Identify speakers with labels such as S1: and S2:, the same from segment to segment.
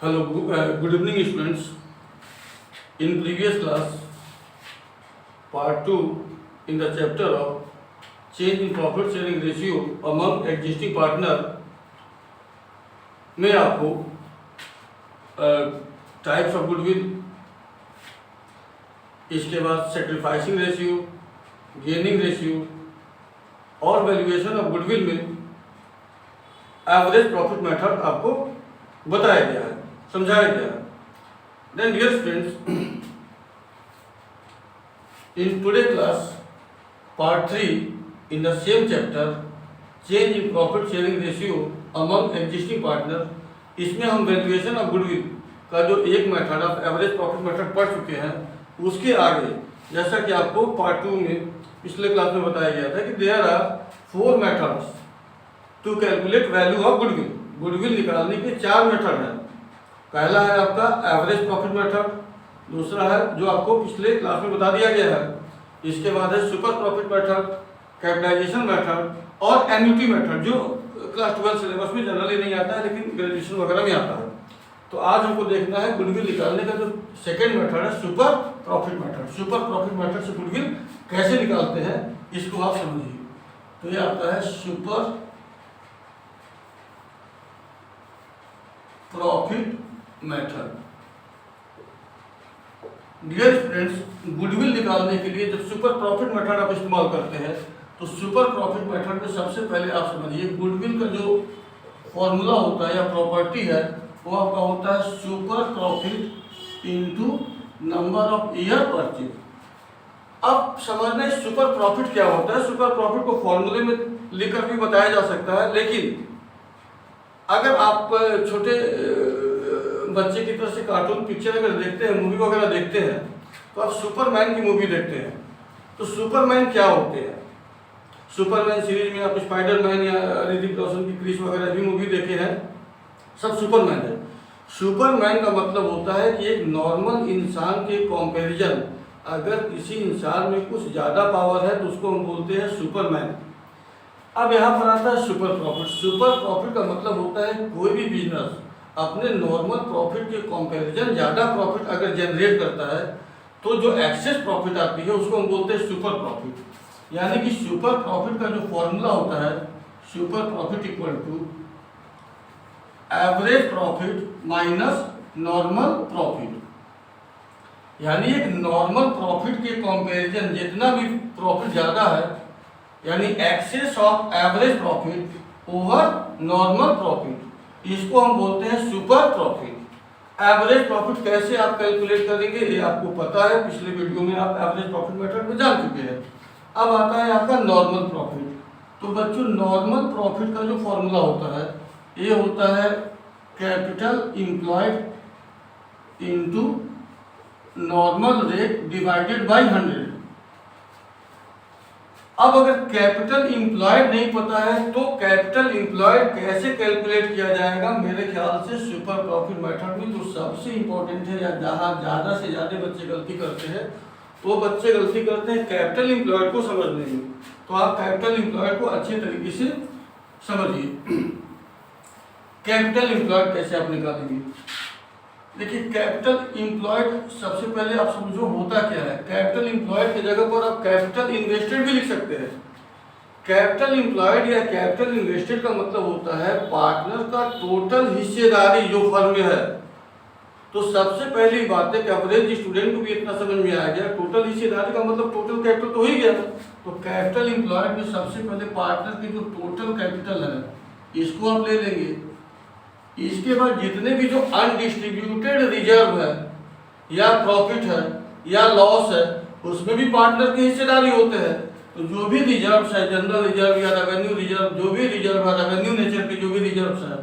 S1: Hello, good evening, students. In previous class, part 2, in the chapter of change in profit sharing ratio among existing partner, में आपको types of goodwill, इसके बाद sacrificing ratio, gaining ratio और valuation of goodwill में average profit method आपको बताया गया है, समझाया गया है. Then dear friends, in today class part 3 in the same chapter change in profit sharing ratio among existing partner, इसमें हम वैल्यूएशन ऑफ गुडविल का जो एक method of average profit method पढ़ चुके हैं, उसके आगे जैसा कि आपको पार्ट 2 में पिछले क्लास में बताया गया था कि there are 4 methods to calculate value of goodwill. Goodwill निकालने के 4 मेथड हैं. पहला है आपका एवरेज प्रॉफिट मेथड, दूसरा है जो आपको पिछले क्लास में बता दिया गया है, इसके बाद है super profit method, capitalization method और एन्युटी मेथड जो क्लास 12 सिलेबस में जनरली नहीं आता है लेकिन ग्रेजुएशन वगैरह में आता है. तो आज हमको देखना है गुडविल निकालने का जो सेकेंड मेथड है super profit method. Super profit method से गुडविल कैसे निकालते हैं इसको आप समझिए. तो ये आता है super profit method. Dear students, goodwill निकालने के लिए जब सुपर प्रॉफिट मेथड आप इस्तेमाल करते हैं तो सुपर प्रॉफिट मेथड में सबसे पहले आप समझिए गुडविल का जो फॉर्मूला होता है या प्रॉपर्टी है वो आपका होता है super profit into number of year purchase. अब समझना है सुपर प्रॉफिट क्या होता है. सुपर प्रॉफिट को फॉर्मूले में लिखकर भी बताया जा सकता है, लेकिन अगर आप छोटे बच्चे की तरह से कार्टून पिक्चर अगर देखते हैं, मूवी वगैरह देखते हैं, तो आप सुपरमैन की मूवी देखते हैं. तो सुपरमैन क्या होते हैं? सुपरमैन सीरीज में आप स्पाइडरमैन या ऋतिक रोशन की क्रिस वगैरह भी मूवी देखे हैं, सब सुपरमैन है. सुपरमैन का मतलब होता है कि एक नॉर्मल इंसान के कंपैरिजन अगर किसी इंसान में कुछ ज़्यादा पावर है तो उसको हम बोलते हैं सुपरमैन. अब यहाँ पर आता है सुपर प्रॉफिट. सुपर प्रॉफिट का मतलब होता है कोई भी बिजनेस अपने नॉर्मल प्रॉफिट के कंपैरिजन ज़्यादा प्रॉफिट अगर जनरेट करता है तो जो एक्सेस प्रॉफिट आती है उसको हम बोलते हैं सुपर प्रॉफिट. यानी कि सुपर प्रॉफिट का जो फॉर्मूला होता है super profit equal to average profit minus normal profit. यानी एक नॉर्मल प्रॉफिट के कंपैरिजन जितना भी प्रॉफिट ज़्यादा है यानी excess of average profit over normal profit, इसको हम बोलते हैं सुपर प्रॉफिट. एवरेज प्रॉफिट कैसे आप कैलकुलेट करेंगे ये आपको पता है, पिछले वीडियो में आप एवरेज प्रॉफिट मेथड में जान चुके हैं. अब आता है आपका नॉर्मल प्रॉफिट. तो बच्चों नॉर्मल प्रॉफिट का जो फॉर्मूला होता है ये होता है capital employed into normal rate divided by 100. अब अगर कैपिटल इम्प्लॉयड नहीं पता है तो कैपिटल इम्प्लॉयड कैसे कैलकुलेट किया जाएगा? मेरे ख्याल से सुपर प्रॉफिट मेथड में जो सबसे इंपॉर्टेंट है या जहाँ ज़्यादा से ज़्यादा बच्चे गलती करते हैं तो बच्चे गलती करते हैं कैपिटल इम्प्लॉयड को समझने में. तो आप कैपिटल इम्प्लॉयड को अच्छे तरीके से समझिए. कैपिटल इम्प्लॉयड कैसे आप निकालेंगे? देखिए कैपिटल इम्प्लॉयड सबसे पहले आप समझो होता क्या है. कैपिटल इम्प्लॉयड की जगह पर आप कैपिटल इन्वेस्टेड भी लिख सकते हैं. कैपिटल इम्प्लॉयड या कैपिटल इन्वेस्टेड का मतलब होता है पार्टनर का टोटल हिस्सेदारी जो फर्म में है. तो सबसे पहली बात है कि एवरेज स्टूडेंट को भी इतना समझ में आ गया टोटल हिस्सेदारी का मतलब टोटल कैपिटल तो हो ही गया. तो कैपिटल इम्प्लॉयड में सबसे पहले पार्टनर की जो टोटल कैपिटल है इसको आप ले लेंगे. इसके बाद जितने भी जो अनडिस्ट्रीब्यूटेड रिजर्व है या प्रॉफिट है या लॉस है उसमें भी पार्टनर की हिस्सेदारी होते हैं. तो जो भी रिजर्व्स है जनरल रिजर्व या रेवेन्यू रिजर्व, जो भी रिजर्व है रेवेन्यू नेचर के जो भी रिजर्व्स है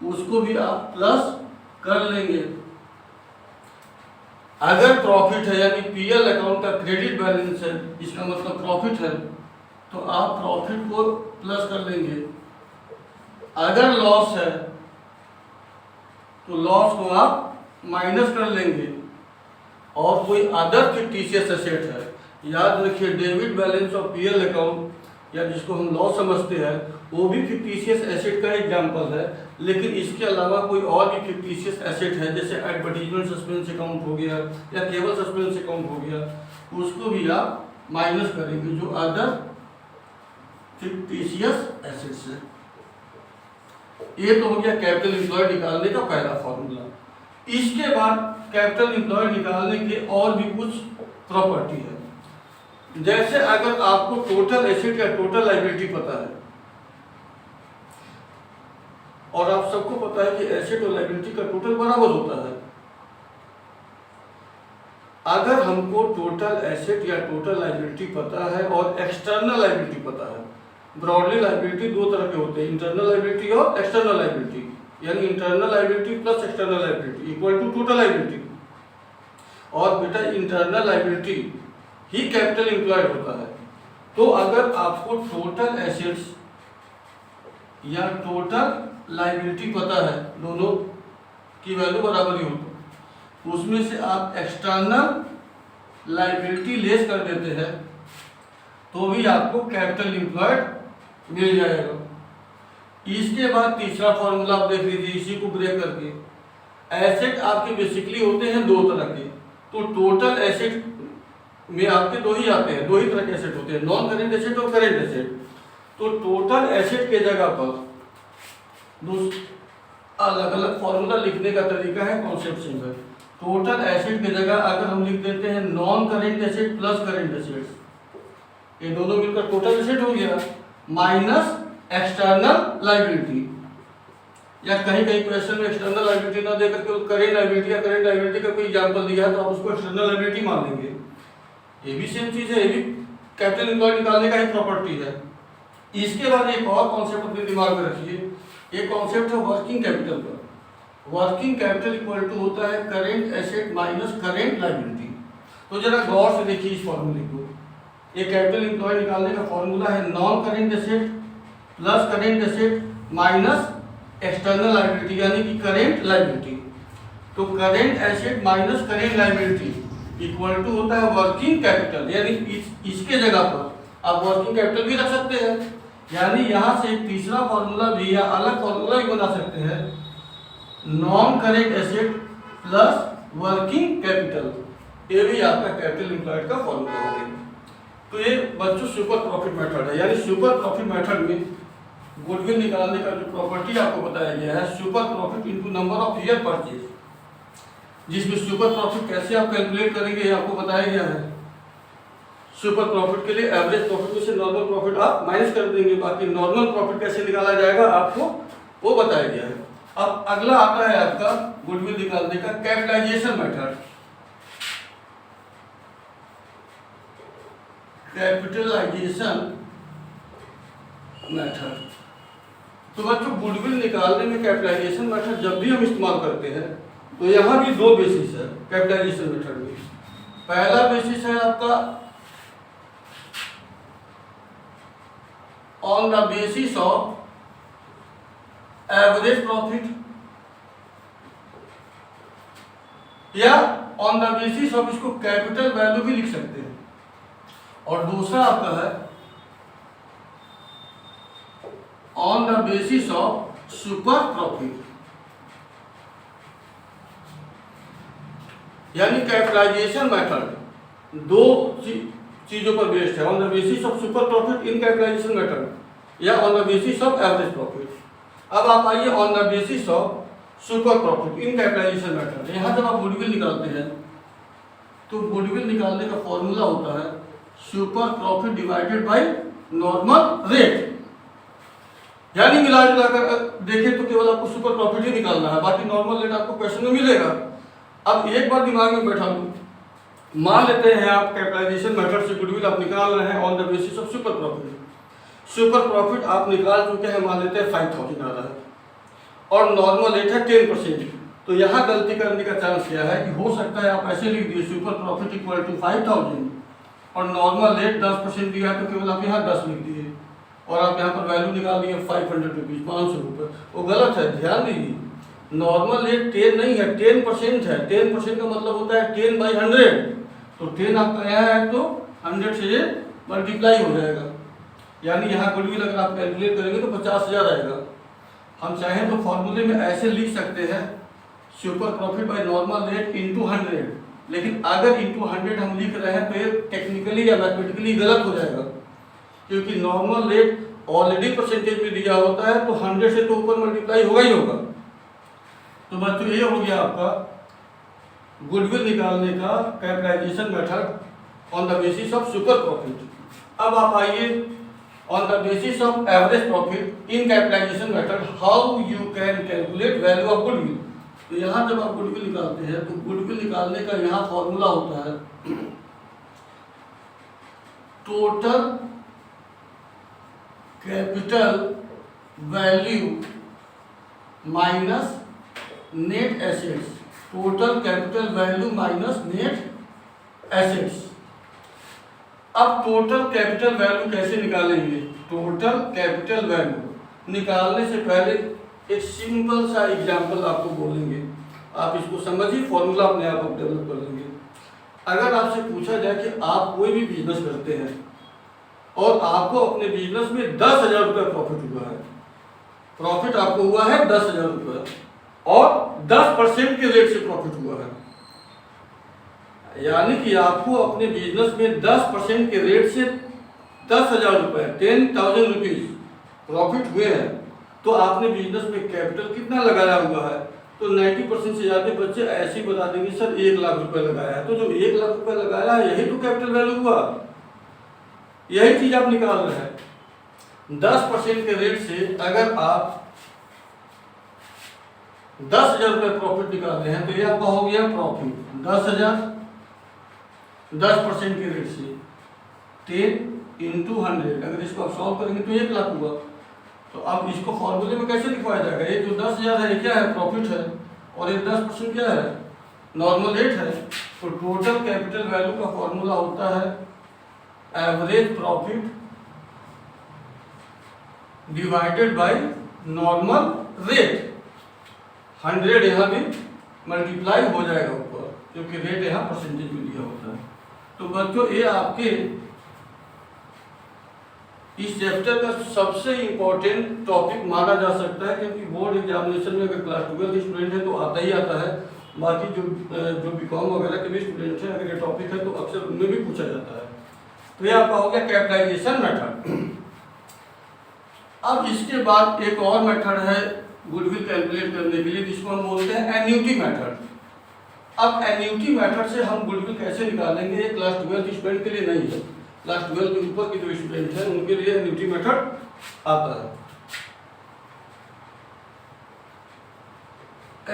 S1: उसको भी आप प्लस कर लेंगे. अगर प्रॉफिट है यानी पीएल अकाउंट का क्रेडिट बैलेंस है इसका मतलब प्रॉफिट है तो आप प्रॉफिट को प्लस कर लेंगे. अगर लॉस है तो लॉस को आप माइनस कर लेंगे. और कोई अदर फिक्टिशियस एसेट है, याद रखिए debit balance of PL account या जिसको हम लॉ समझते हैं, वो भी फिक्टिशियस एसेट का एग्जाम्पल है। लेकिन इसके अलावा कोई और भी फिक्टिशियस एसेट है, जैसे एडवर्टीजमेंट सस्पेंस अकाउंट हो गया या केवल सस्पेंस अकाउंट हो गया, उसको भी आप माइनस करेंगे जो अदर फिक्टिशियस एसेट्स है। ये तो हो गया कैपिटल एम्प्लॉयड निकालने का पहला फॉर्मूला। इसके बाद कैपिटल एम्प्लॉयड निकालने के और भी कुछ प्रॉपर्टी है। जैसे अगर आपको टोटल एसेट या टोटल लायबिलिटी पता है, और आप सबको पता है कि एसेट और लायबिलिटी का टोटल बराबर होता है। अगर हमको टोटल एसेट या टोटल लायबिलिटी पता है और एक्सटर्नल लायबिलिटी पता है, ब्रॉडली लायबिलिटी दो तरह के होते हैं, इंटरनल लायबिलिटी और एक्सटर्नल लायबिलिटी, यानी internal liability plus external liability equal to total liability. और बेटा इंटरनल लायबिलिटी ही कैपिटल एम्प्लॉयड होता है। तो अगर आपको टोटल एसेट्स या टोटल लायबिलिटी पता है, दोनों की वैल्यू बराबर ही हो, तो उसमें से आप एक्सटर्नल लायबिलिटी लेस कर देते हैं तो भी आपको कैपिटल एम्प्लॉयड मिल जाएगा। इसके बाद तीसरा फॉर्मूला आप देख लीजिए, इसी को ब्रेक करके। एसेट आपके बेसिकली होते हैं दो तरह के, तो टोटल एसेट में आपके दो ही आते हैं, दो ही तरह के एसेट होते हैं, नॉन करेंट एसेट और करेंट एसेट। तो टोटल एसेट के जगह पर दो अलग अलग फॉर्मूला लिखने का तरीका है, कॉन्सेप्ट सिंगल। टोटल एसेट की जगह अगर हम लिख देते हैं non current asset plus current assets, ये दोनों मिलकर टोटल एसेट हो गया, माइनस एक्सटर्नल लायबिलिटी। या कहीं कहीं क्वेश्चन में एक्सटर्नल लायबिलिटी ना देकर के करेंट लायबिलिटी या करेंट लायबिलिटी का कोई एग्जांपल दिया है तो आप उसको एक्सटर्नल लायबिलिटी मान लेंगे। ये भी सेम चीज है, ये भी कैपिटल एम्प्लॉयड निकालने का ही प्रॉपर्टी है। इसके बाद एक और कॉन्सेप्ट अपने दिमाग में रखिए, ये कॉन्सेप्ट है वर्किंग कैपिटल का। वर्किंग कैपिटल इक्वल टू होता है current asset minus current liability. तो जरा गौर से देखिए इस फॉर्मूले को। ये कैपिटल एम्प्लॉयड निकालने का फॉर्मूला है non current asset plus current asset minus external liability यानी कि करेंट लायबिलिटी। तो current asset minus current liability equal to होता है वर्किंग कैपिटल, यानी इसके जगह पर आप वर्किंग कैपिटल भी रख सकते हैं, यानी यहां से एक तीसरा फॉर्मूला भी या अलग फॉर्मूला भी बना सकते हैं, non current asset plus working capital. ये भी आपका कैपिटल एम्प्लॉयड का फॉर्मूला होगा। तो ये बच्चों सुपर प्रॉफिट मेथड है, यानी सुपर प्रॉफिट मेथड में गुडविल निकालने का जो प्रॉपर्टी आपको बताया गया है, super profit into number of year purchase, जिसमें सुपर प्रॉफिट कैसे आप कैलकुलेट करेंगे आपको बताया गया है। सुपर प्रॉफिट के लिए एवरेज प्रॉफिट में से नॉर्मल प्रॉफिट आप माइनस कर देंगे, बाकी नॉर्मल प्रॉफिट कैसे निकाला जाएगा आपको वो बताया गया है। अब अगला आता है आपका गुडविल निकालने का कैपिटलाइजेशन मेथड। कैपिटलाइजेशन मेथड, तो बच्चों गुडविल निकालने में कैपिटलाइजेशन मेथड जब भी हम इस्तेमाल करते हैं तो यहाँ भी दो बेसिस है कैपिटलाइजेशन मेथड में। पहला बेसिस है आपका on the basis of average profit या ऑन द बेसिस ऑफ, इसको कैपिटल वैल्यू भी लिख सकते हैं। और दूसरा आपका है on the basis of super profit, यानी कैपिटलाइजेशन मेथड दो चीजों पर बेस्ड है, on the basis of super profit in capitalization method या on the basis of average profit. अब आप आइए on the basis of super profit in capitalization method. यहाँ जब आप गुडविल निकालते हैं तो गुडविल निकालने का फॉर्मूला होता है super profit divided by normal rate, यानी मिला जुलाकर देखें तो केवल आपको सुपर प्रॉफिट ही निकालना है, बाकी नॉर्मल रेट आपको क्वेश्चन में मिलेगा। अब एक बार दिमाग में बैठा लो, मान लेते हैं आप कैपिटलाइजेशन मेथड से गुडविल आप निकाल रहे हैं on the basis of super profit. Super profit आप निकाल चुके हैं, मान लेते हैं 5000 आ रहा है और नॉर्मल रेट है 10%। तो यहाँ गलती करने का चांस क्या है कि हो सकता है आप ऐसे लिख दिए सुपर प्रॉफिट इक्वल टू 5000 और नॉर्मल रेट 10% दिया है तो केवल आप यहाँ 10 लिख दिए और आप यहाँ पर वैल्यू निकाल दिए 500 रुपीज, 500 रुपये। वो गलत है, ध्यान दीजिए। नॉर्मल रेट 10 नहीं है, 10% है। 10% का मतलब होता है 10/100। तो 10 आपका यहाँ है तो 100 से मल्टीप्लाई हो जाएगा, यानी यहाँ गुडविल अगर आप कैलकुलेट करेंगे तो 50,000 आएगा। हम चाहें तो फॉर्मूले में ऐसे लिख सकते हैं super profit by normal rate into 100, लेकिन अगर इंटू 100 हम लिख रहे हैं तो ये टेक्निकली या मैथमेटिकली गलत हो जाएगा, क्योंकि नॉर्मल रेट ऑलरेडी परसेंटेज में दिया होता है तो 100 से तो ऊपर मल्टीप्लाई होगा ही होगा। तो बच्चों ये हो गया आपका गुडविल निकालने का capitalization method on the basis of super profit. अब आप आइए on the basis of average profit in capitalization method how you can calculate value of goodwill. तो यहाँ जब आप गुडविल निकालते हैं तो गुडविल निकालने का यहाँ फॉर्मूला होता है total capital value minus net assets, total capital value minus net assets. अब टोटल कैपिटल वैल्यू कैसे निकालेंगे? टोटल कैपिटल वैल्यू निकालने से पहले एक सिंपल सा एग्जांपल आपको बोलेंगे, आप इसको समझिए, फॉर्मूला अपने आप डेवलप कर लेंगे। अगर आपसे पूछा जाए कि आप कोई भी बिजनेस करते हैं और आपको अपने बिजनेस में 10,000 रुपये प्रॉफिट हुआ है, प्रॉफिट आपको हुआ है 10,000 रुपये और 10% के रेट से प्रॉफिट हुआ है, यानी कि आपको अपने बिजनेस में 10% के रेट से 10,000 रुपये 10,000 रुपीज प्रॉफिट हुए हैं, तो आपने बिजनेस में कैपिटल कितना लगाया हुआ है? तो 90% से ज़्यादा बच्चे ऐसे ही बता देंगे सर 1 लाख रुपए लगाया है। तो जो 1 लाख रुपए लगाया है यही तो कैपिटल वैल्यू हुआ, यही चीज आप निकाल रहे हैं। 10% के रेट से अगर आप 10,000 रुपये प्रॉफिट निकाल रहे हैं तो ये आपका हो गया प्रॉफिट 10,000, 10% के रेट से 10 इंटू 100, अगर इसको आप सॉल्व करेंगे तो 1 लाख हुआ। तो अब इसको फॉर्मूले में कैसे लिखवाया जाएगा? ये जो 10,000 है ये क्या है? प्रॉफिट है, और ये 10% क्या है? नॉर्मल रेट है। तो टोटल कैपिटल वैल्यू का फॉर्मूला होता है average profit divided by normal rate. 100 यहाँ भी मल्टीप्लाई हो जाएगा ऊपर, क्योंकि रेट यहाँ परसेंटेज में दिया होता है। तो बच्चों ये आपके इस चैप्टर का सबसे इम्पोर्टेंट टॉपिक माना जा सकता है, क्योंकि बोर्ड एग्जामिनेशन में अगर क्लास 12 स्टूडेंट है तो आता ही आता है। बाकी जो बीकॉम वगैरह के भी स्टूडेंट हैं, अगर ये टॉपिक है तो अक्सर उनमें भी पूछा जाता है। तो ये आपका हो गया कैपिटलाइजेशन मेथड। अब इसके बाद एक और मेथड है गुडविल कैलकुलेट करने के लिए, जिसको हम बोलते हैं एन्युटी मेथड। अब एन्युटी मेथड से हम गुडविल कैसे निकालेंगे, ये क्लास 12 स्टूडेंट के लिए नहीं है, क्लास 12 के ऊपर के जो स्टूडेंट हैं उनके लिए एन्युटी मेथड आता है।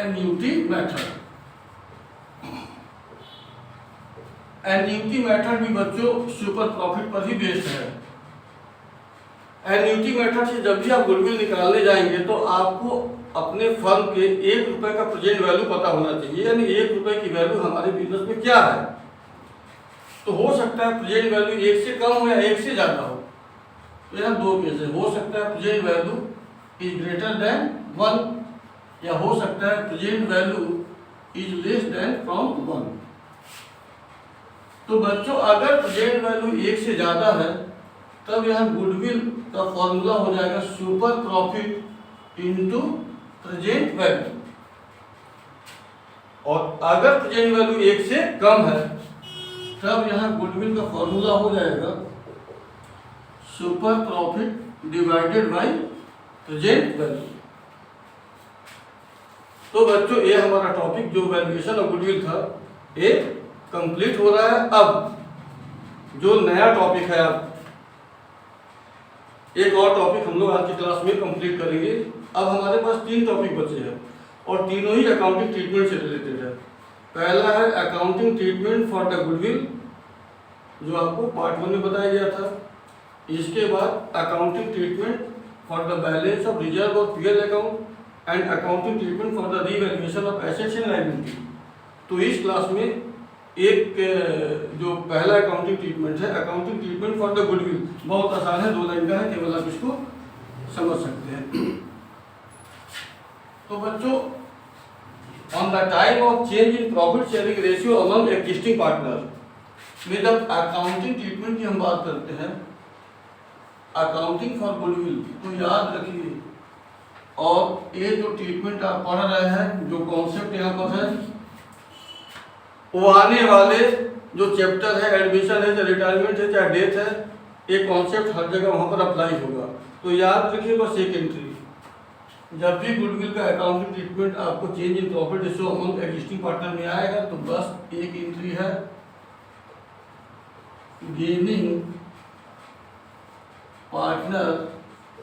S1: एन्युटी मेथड, एन्युटी मेथड भी बच्चों सुपर प्रॉफिट पर ही बेस्ड है। एन्युटी मेथड से जब भी आप गुडविल निकालने जाएंगे तो आपको अपने फर्म के 1 रुपए का प्रेजेंट वैल्यू पता होना चाहिए, यानी 1 रुपए की वैल्यू हमारे बिजनेस में क्या है। तो हो सकता है प्रेजेंट वैल्यू 1 से कम हो या 1 से ज़्यादा हो। तो यहाँ 2 केस है, हो सकता है present value is greater than 1, या हो सकता है present value is less than from 1। तो बच्चों अगर प्रेजेंट वैल्यू 1 से ज़्यादा है तब यहाँ गुडविल का फॉर्मूला हो जाएगा super profit into present value, और अगर प्रेजेंट वैल्यू 1 से कम है तब यहाँ गुडविल का फॉर्मूला हो जाएगा super profit divided by present value. तो बच्चों ये हमारा टॉपिक जो वैल्यूएशन ऑफ गुडविल था ये कंप्लीट हो रहा है। अब जो नया टॉपिक है, अब एक और टॉपिक हम लोग आज की क्लास में कंप्लीट करेंगे। अब हमारे पास 3 टॉपिक बचे हैं और तीनों ही अकाउंटिंग ट्रीटमेंट से रिलेटेड है। पहला है accounting treatment for the goodwill, जो आपको पार्ट 1 में बताया गया था। इसके बाद accounting treatment for the balance of reserve और PL account and accounting treatment for the revaluation of assets and liability. तो इस क्लास में एक जो पहला अकाउंटिंग ट्रीटमेंट है, accounting treatment for the goodwill, बहुत आसान है, 2 लाइन का है, केवल आप इसको समझ सकते हैं। तो बच्चों on the time of change in profit sharing ratio among existing partner में जब अकाउंटिंग ट्रीटमेंट की हम बात करते हैं अकाउंटिंग फॉर गुडविल, तो याद रखिए। और ये जो ट्रीटमेंट आप पढ़ रहे हैं, जो कॉन्सेप्ट यहाँ पर है, वो आने वाले जो चैप्टर है, एडमिशन है, चाहे रिटायरमेंट है, चाहे डेथ है, ये कॉन्सेप्ट हर जगह वहाँ पर अप्लाई होगा। तो याद रखिए बस एक एंट्री, जब भी गुडविल का अकाउंटिंग ट्रीटमेंट आपको change in profit ratio among existing partner में आएगा, तो बस एक एंट्री है, gaining partner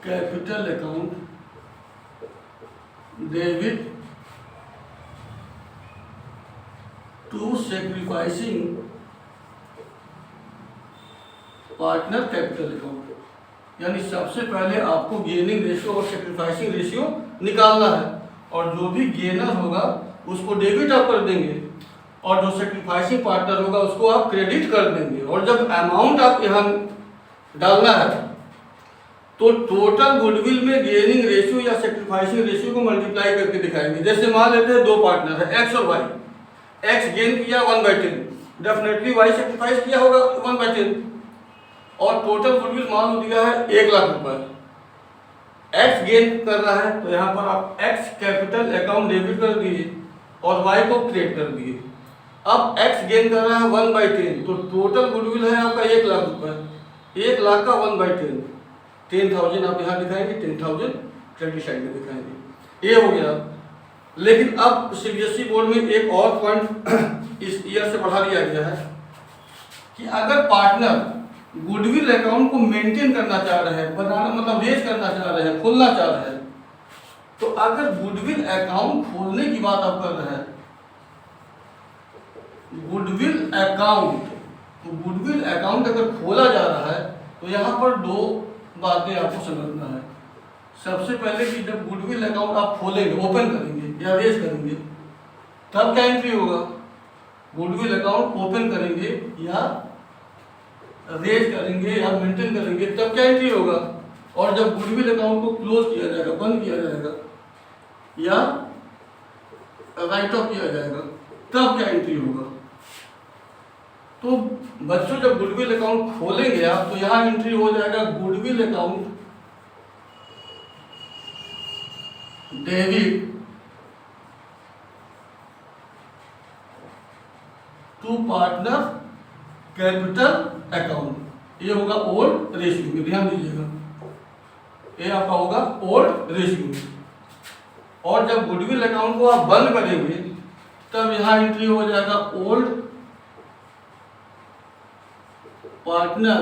S1: capital account debit to sacrificing partner capital account. यानी सबसे पहले आपको गेनिंग रेशियो और सेक्रीफाइसिंग रेशियो निकालना है, और जो भी गेनर होगा उसको डेबिट आप कर देंगे, और जो सेक्रीफाइसिंग पार्टनर होगा उसको आप क्रेडिट कर देंगे। और जब अमाउंट आप यहाँ डालना है तो टोटल गुडविल में गेनिंग रेशियो या सेक्रीफाइसिंग रेशियो को मल्टीप्लाई करके दिखाएंगे। जैसे मान लेते हैं दो पार्टनर है, एक्स और वाई, एक्स गेन किया 1/10, डेफिनेटली वाई सेक्रीफाइस किया होगा 1/10, और टोटल गुडविल मान लो दिया है 1 लाख रुपए, एक्स गेन कर रहा है तो यहाँ पर आप एक्स कैपिटल अकाउंट डेबिट कर दिए और वाई को क्रेडिट कर दिए। अब एक्स गेन कर रहा है 1/10, तो टोटल गुडविल है आपका 1 लाख रुपए, 1 लाख का 1/10, 10,000 आप यहाँ दिखाएंगे, 10,000 क्रेडिट साइड में दिखाएंगे। ये हो गया। लेकिन अब सीबीएसई बोर्ड में एक और पॉइंट इस ईयर से बढ़ा दिया गया है कि अगर पार्टनर गुडविल अकाउंट को मेंटेन करना चाह रहे हैं, बनाना मतलब रेज करना चाह रहे हैं, खोलना चाह रहे हैं, तो अगर गुडविल अकाउंट खोलने की बात आप कर रहे हैं, गुडविल अकाउंट अगर खोला जा रहा है तो यहाँ पर दो बातें आपको समझना है। सबसे पहले कि जब गुडविल अकाउंट आप खोलेंगे, ओपन करेंगे या रेज करेंगे, तब क्या एंट्री होगा? गुडविल अकाउंट ओपन करेंगे या रेज करेंगे या मेंटेन करेंगे, तब क्या एंट्री होगा? और जब गुडविल अकाउंट को क्लोज किया जाएगा, बंद किया जाएगा या राइट ऑफ किया जाएगा, तब क्या एंट्री होगा? तो बच्चों जब गुडविल अकाउंट खोलेंगे आप, तो यहां एंट्री हो जाएगा goodwill account debit to partner capital account. ये होगा ओल्ड रेशियो में, ध्यान दीजिएगा, ये आपका होगा ओल्ड रेशियो में। और जब गुडविल अकाउंट को आप बंद करेंगे तब यहां एंट्री हो जाएगा old partner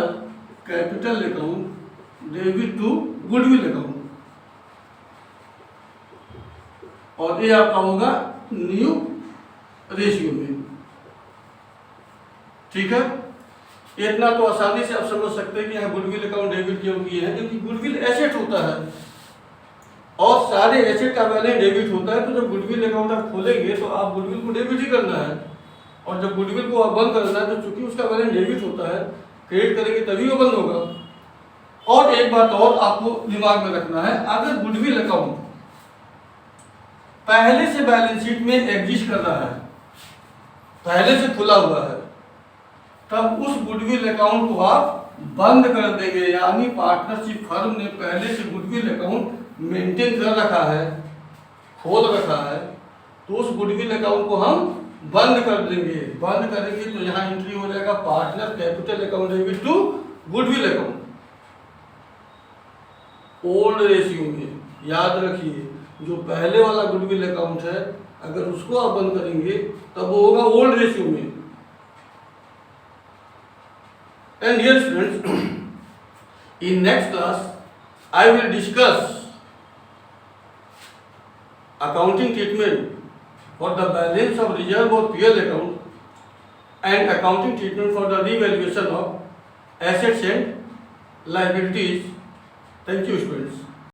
S1: capital account debit to goodwill account, और ये आपका होगा न्यू रेशियो में। ठीक है, इतना तो आसानी से आप समझ सकते हैं कि यहाँ गुडविल अकाउंट डेबिट क्यों किए हैं, क्योंकि गुडविल एसेट होता है और सारे एसेट का बैलेंस डेबिट होता है। तो जब गुडविल अकाउंट आप खोलेंगे तो आप गुडविल को डेबिट ही करना है, और जब गुडविल को आप बंद करना है तो चूंकि उसका बैलेंस डेबिट होता है, क्रेडिट करेंगे तभी वो बंद होगा। और एक बात और आपको दिमाग में रखना है, अगर गुडविल अकाउंट पहले से बैलेंस शीट में एग्जिस्ट कर रहा है, पहले से खुला हुआ है, तब उस गुडविल अकाउंट को आप बंद कर देंगे। यानी पार्टनरशिप फर्म ने पहले से गुडविल अकाउंट मेंटेन कर रखा है, खोल रखा है, तो उस गुडविल अकाउंट को हम बंद कर देंगे। बंद करेंगे तो यहाँ एंट्री हो जाएगा partner capital account debit to goodwill account old ratio में। याद रखिए, जो पहले वाला गुडविल अकाउंट है, अगर उसको आप बंद करेंगे तब वो होगा ओल्ड रेशियो में। And yes friends, in next class I will discuss accounting treatment for the balance of reserve or PL account and accounting treatment for the revaluation of assets and liabilities. Thank you students.